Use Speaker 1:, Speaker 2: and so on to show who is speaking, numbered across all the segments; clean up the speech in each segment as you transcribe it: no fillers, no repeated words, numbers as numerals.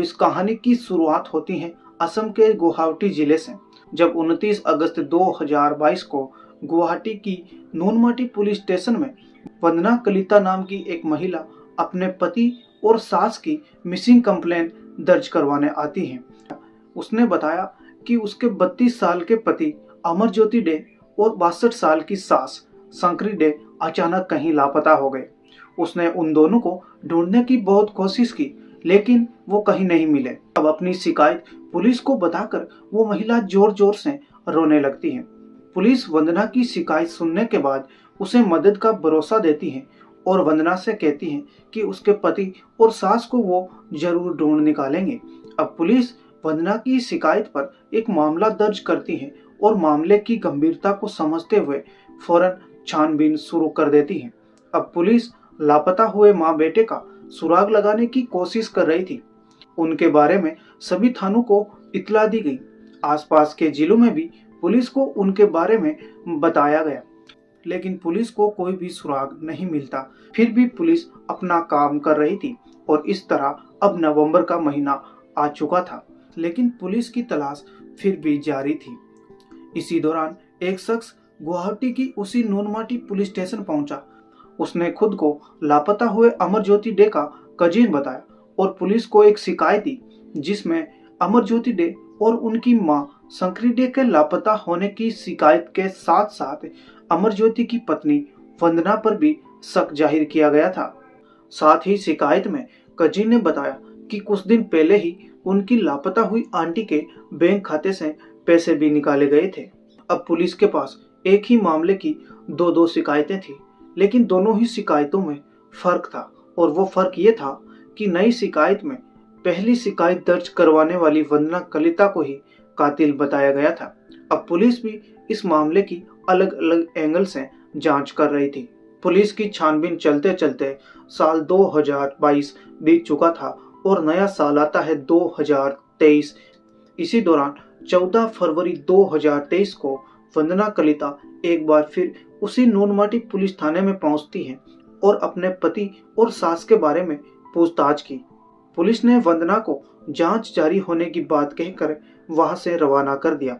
Speaker 1: तो इस कहानी की शुरुआत होती है असम के गुवाहाटी जिले से, जब 29 अगस्त 2022 को गुवाहाटी की नूनमाटी पुलिस स्टेशन में वंदना कलिता नाम की एक महिला अपने पति और सास की मिसिंग कंप्लेंट दर्ज करवाने आती है। उसने बताया कि उसके 32 साल के पति अमरज्योति डे और 62 साल की सास शंकरी डे अचानक कहीं लापता हो गए। उसने उन दोनों को ढूंढने की बहुत कोशिश की, लेकिन वो कहीं नहीं मिले। अब अपनी शिकायत पुलिस को बताकर वो महिला जोर जोर से रोने लगती है। पुलिस वंदना की शिकायत सुनने के बाद उसे मदद का भरोसा देती है और वंदना से कहती है कि उसके पति और सास को वो जरूर ढूंढ निकालेंगे। अब पुलिस वंदना की शिकायत पर एक मामला दर्ज करती है और मामले की गंभीरता को समझते हुए फौरन छानबीन शुरू कर देती है। अब पुलिस लापता हुए मां बेटे का सुराग लगाने की कोशिश कर रही थी। उनके बारे में सभी थानों को इत्तला दी गई। आसपास के जिलों में भी पुलिस को उनके बारे में बताया गया, लेकिन पुलिस को कोई भी सुराग नहीं मिलता। फिर भी पुलिस अपना काम कर रही थी और इस तरह अब नवंबर का महीना आ चुका था, लेकिन पुलिस की तलाश फिर भी जारी थी। इसी दौरान एक शख्स गुवाहाटी की उसी नूनमाटी पुलिस स्टेशन पहुंचा। उसने खुद को लापता हुए अमरज्योति डे का कजिन बताया और पुलिस को एक शिकायत दी, जिसमें अमरज्योति डे और उनकी मां शंकरी डे के लापता होने की शिकायत के साथ साथ अमरज्योति की पत्नी वंदना पर भी शक जाहिर किया गया था। साथ ही शिकायत में कजिन ने बताया कि कुछ दिन पहले ही उनकी लापता हुई आंटी के बैंक खाते से पैसे भी निकाले गए थे। अब पुलिस के पास एक ही मामले की दो शिकायतें थी, लेकिन दोनों ही शिकायतों में फर्क था, और वो फर्क ये था कि नई शिकायत में पहली शिकायत दर्ज करवाने वाली वंदना कलिता को ही कातिल बताया गया था। अब पुलिस भी इस मामले की अलग अलग एंगल से जांच कर रही थी। पुलिस की छानबीन चलते चलते साल 2022 बीत चुका था और नया साल आता है 2023। इसी दौरान 14 फरवरी 2023 को वंदना कलिता एक बार फिर उसी नूनमाटी पुलिस थाने में पहुंचती है और अपने पति और सास के बारे में पूछताछ की। पुलिस ने वंदना को जांच जारी होने की बात कहकर वहां से रवाना कर दिया।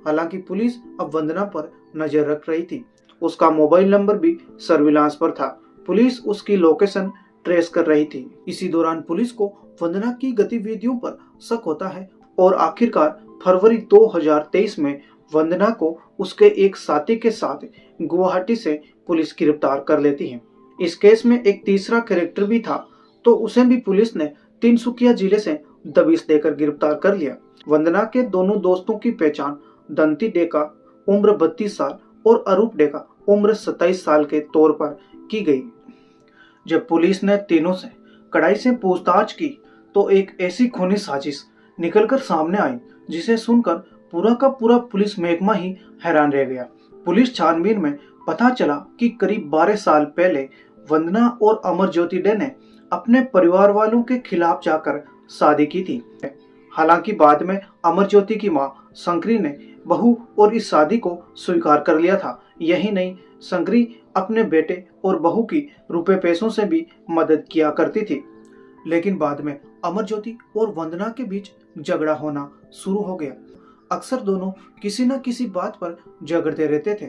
Speaker 1: हालांकि पुलिस अब वंदना पर नजर रख रही थी। उसका मोबाइल नंबर भी सर्विलांस पर था। पुलिस उसकी लोकेशन ट्रेस कर रही थी। इसी दौरान पुलिस को वंदना की गतिविधियों पर शक होता है और आखिरकार फरवरी 2023 में वंदना को उसके एक साथी के साथ गुवाहाटी से पुलिस गिरफ्तार कर लेती है। इस केस में एक तीसरा कैरेक्टर भी था, तो उसे भी पुलिस ने तिनसुकिया जिले से दबिश देकर गिरफ्तार कर लिया। वंदना के दोनों दोस्तों की पहचान दंती डे का उम्र 32 साल और अरूप डे का उम्र 27 साल के तौर पर की गई। जब पुलिस ने तीनों से कड़ाई से पूछताछ की तो एक ऐसी खूनी साजिश निकलकर सामने आई, जिसे सुनकर पूरा का पूरा पुलिस महकमा ही हैरान रह गया। पुलिस छानबीन में पता चला कि करीब 12 साल पहले वंदना और अमरज्योति डे ने अपने परिवार वालों के खिलाफ जाकर शादी की थी। हालांकि बाद में अमरज्योति की मां शंकरी ने बहू और इस शादी को स्वीकार कर लिया था। यही नहीं, शंकरी अपने बेटे और बहू की रुपए पैसों से भी मदद किया करती थी। लेकिन बाद में अमरज्योति और वंदना के बीच झगड़ा होना शुरू हो गया। अक्सर दोनों किसी न किसी बात पर झगड़ते रहते थे।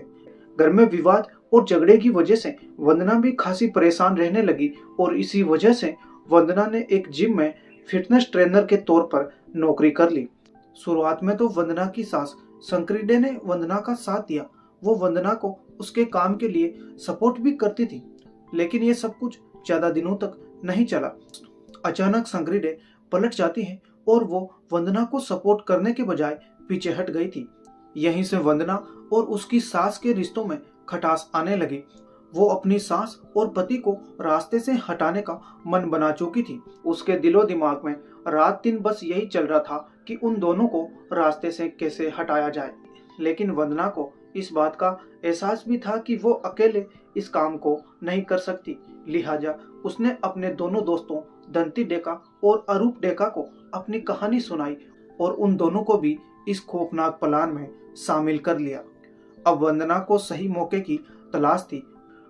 Speaker 1: घर में विवाद और झगड़े की वजह से वंदना भी खासी परेशान रहने लगी और इसी वजह से वंदना ने एक जिम में फिटनेस ट्रेनर के तौर पर नौकरी कर ली। शुरुआत में तो वंदना की सास शंकरी डे ने वंदना का साथ दिया। वो वंदना को उसके काम के लिए सपोर्ट भी करती थी, लेकिन ये सब कुछ ज्यादा दिनों तक नहीं चला। अचानक शंकरी डे पलट जाती है और वो वंदना को सपोर्ट करने के बजाय पीछे हट गई थी। यहीं से वंदना और उसकी सास के रिश्तों में खटास आने लगी। वो अपनी सास और पति को रास्ते से हटाने का मन बना चुकी थी। उसके दिलो दिमाग में रात दिन बस यही चल रहा था कि उन दोनों को रास्ते से कैसे हटाया जाए। लेकिन वंदना को इस बात का एहसास भी था कि वो अकेले इस काम को नहीं कर सकती। लिहाजा उसने अपने दोनों दोस्तों दंती डेका और अरूप डेका को अपनी कहानी सुनाई और उन दोनों को भी इस खौफनाक प्लान में शामिल कर लिया। अब वंदना को सही मौके की तलाश थी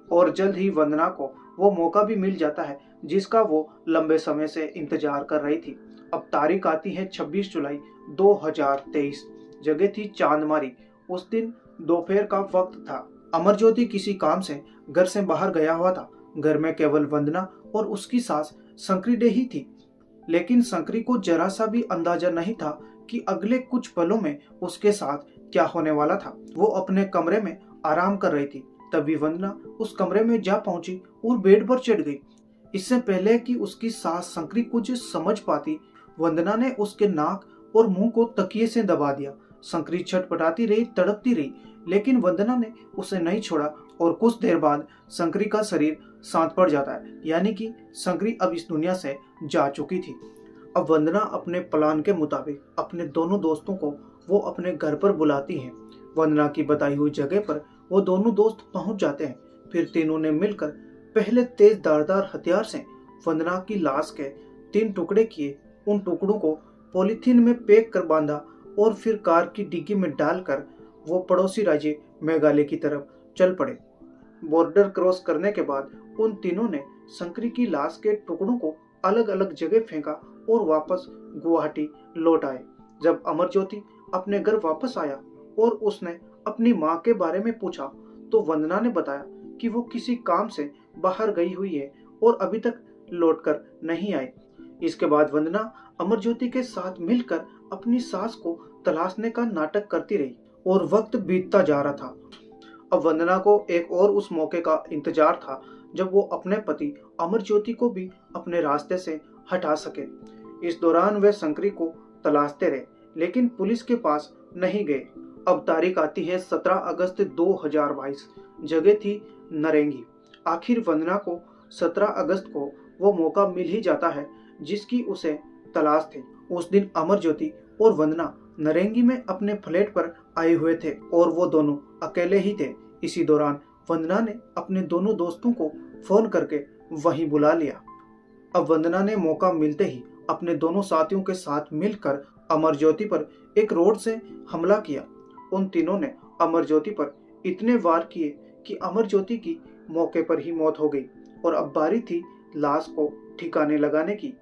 Speaker 1: और जल्द ही वंदना को वो मौका भी मिल जाता है जिसका वो लंबे समय से इंतजार कर रही थी। अब तारीख आती है 26 जुलाई 2023। जगह थी चांदमारी। उस दिन दोपहर का वक्त था। अमरज्योति किसी काम से घर से बाहर गया हुआ था। घर में केवल वंदना और उसकी सास संक्रीडे ही थी। लेकिन संक्री को जरा सा भी अंदाजा नहीं था कि अगले कुछ पलों में उसके साथ क्या होने वाला था। वो अपने कमरे में आराम कर रही थी, तभी वंदना उस कमरे में जा पहुंची और बेड पर चढ़ गई। इससे पहले कि उसकी सास संक्री कुछ समझ पाती, वंदना ने उसके नाक और मुंह को तकिए से दबा दिया। संक्री छटपटाती रही, तड़पती रही, लेकिन वंदना ने उसे नहीं छोड़ा और कुछ देर बाद संक्री का शरीर शांत पड़ जाता है, यानी कि संक्री अब इस दुनिया से जा चुकी थी। अब वंदना अपने प्लान के मुताबिक अपने दोनों दोस्तों को वो अपने घर पर बुलाती है। वंदना की बताई हुई जगह पर वो दोनों दोस्त पहुंच जाते हैं। फिर तीनों ने मिलकर पहले तेज धारदार हथियार से वंदना की लाश के 3 टुकड़े किए। उन टुकड़ों को पॉलीथीन में पैक कर बांधा और फिर कार की डिग्गी में डालकर वो पड़ोसी राज्य मेघालय की तरफ चल पड़े। बॉर्डर क्रॉस करने के बाद उन तीनों ने संक्री की लाश के टुकड़ों को अलग अलग जगह फेंका और वापस गुवाहाटी लौट आए। जब अमरज्योति अपने घर वापस आया और उसने अपनी मां के बारे में पूछा तो वंदना ने बताया कि वो किसी काम से बाहर गई हुई है और अभी तक लौटकर नहीं आई। इसके बाद वंदना अमरज्योति के साथ मिलकर अपनी सास को तलाशने का नाटक करती रही और वक्त बीतता जा रहा था। अब वंदना को एक और उस मौके का इंतजार था जब वो अपने पति अमरज्योति को भी अपने रास्ते से हटा सके। इस दौरान वे संक्री को तलाशते रहे, लेकिन पुलिस के पास नहीं गए। अब तारीख आती है 17 अगस्त 2022। जगह थी नरेंगी। आखिर वंदना को 17 अगस्त को वो मौका मिल ही जाता है जिसकी उसे तलाश थी। उस दिन अमरज्योति और वंदना नरेंगी में अपने फ्लैट पर आए हुए थे और वो दोनों अकेले ही थे। इसी दौरान वंदना ने अपने दोनों दोस्तों को फोन करके वहीं बुला लिया। अब वंदना ने मौका मिलते ही अपने दोनों साथियों के साथ मिलकर अमरज्योति पर एक रोड से हमला किया। उन तीनों ने अमरज्योति पर इतने वार किए कि अमरज्योति की मौके पर ही मौत हो गई और अब बारी थी लाश को ठिकाने लगाने की।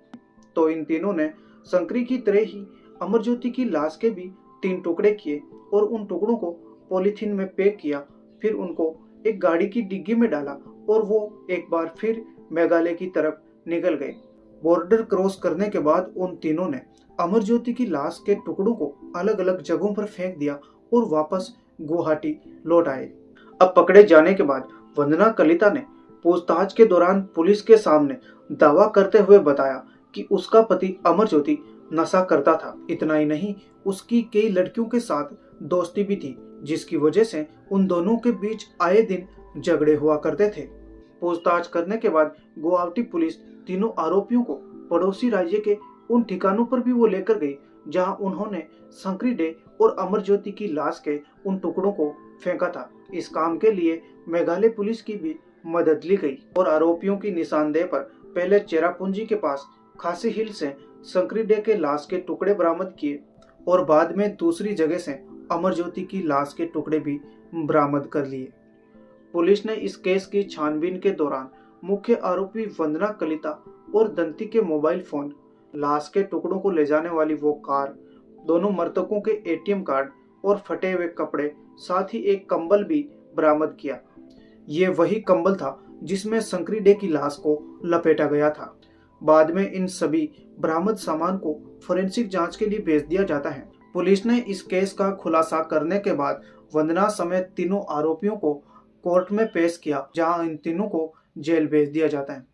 Speaker 1: तो इन तीनों ने संक्री की तरह ही अमरज्योति की लाश के भी 3 टुकड़े किए और उन टुकड़ों को पॉलीथीन में पैक किया। फिर उनको एक गाड़ी की डिग्गी में डाला और वो एक बार फिर मेघालय की तरफ निकल गए। बॉर्डर क्रॉस करने के बाद उन तीनों ने अमरज्योति की लाश के टुकड़ों को अलग अलग जगहों पर फेंक दिया और वापस गुवाहाटी लौट आए। अब पकड़े जाने के बाद वंदना कलिता ने पूछताछ के दौरान पुलिस के सामने दावा करते हुए बताया कि उसका पति अमरज्योति नशा करता था। इतना ही नहीं, उसकी कई लड़कियों के साथ दोस्ती भी थी, जिसकी वजह से उन दोनों के बीच आए दिन झगड़े हुआ करते थे। पूछताछ करने के बाद गुवाहाटी पुलिस तीनों आरोपियों को पड़ोसी राज्य के उन ठिकानों पर भी वो लेकर गई जहां उन्होंने संक्री डे और अमरज्योति की लाश के उन टुकड़ों को फेंका था। इस काम के लिए मेघालय पुलिस की भी मदद ली गई और आरोपियों की निशानदेही पर पहले चेरापूंजी के पास खासी हिल से संक्री डे के लाश के टुकड़े बरामद किए और बाद में दूसरी जगह से अमरज्योति की लाश के टुकड़े भी बरामद कर लिए। पुलिस ने इस केस की छानबीन के दौरान मुख्य आरोपी वंदना कलिता और दंती के मोबाइल फोन, लाश के टुकड़ों को ले जाने वाली वो कार, दोनों मृतकों के एटीएम कार्ड और फटे हुए कपड़े, साथ ही एक कंबल भी बरामद किया। ये वही कंबल था जिसमें संक्री डे की लाश को लपेटा गया था। बाद में इन सभी बरामद सामान को फोरेंसिक जांच के लिए भेज दिया जाता है। पुलिस ने इस केस का खुलासा करने के बाद वंदना समेत तीनों आरोपियों को कोर्ट में पेश किया, जहां इन तीनों को जेल भेज दिया जाता है।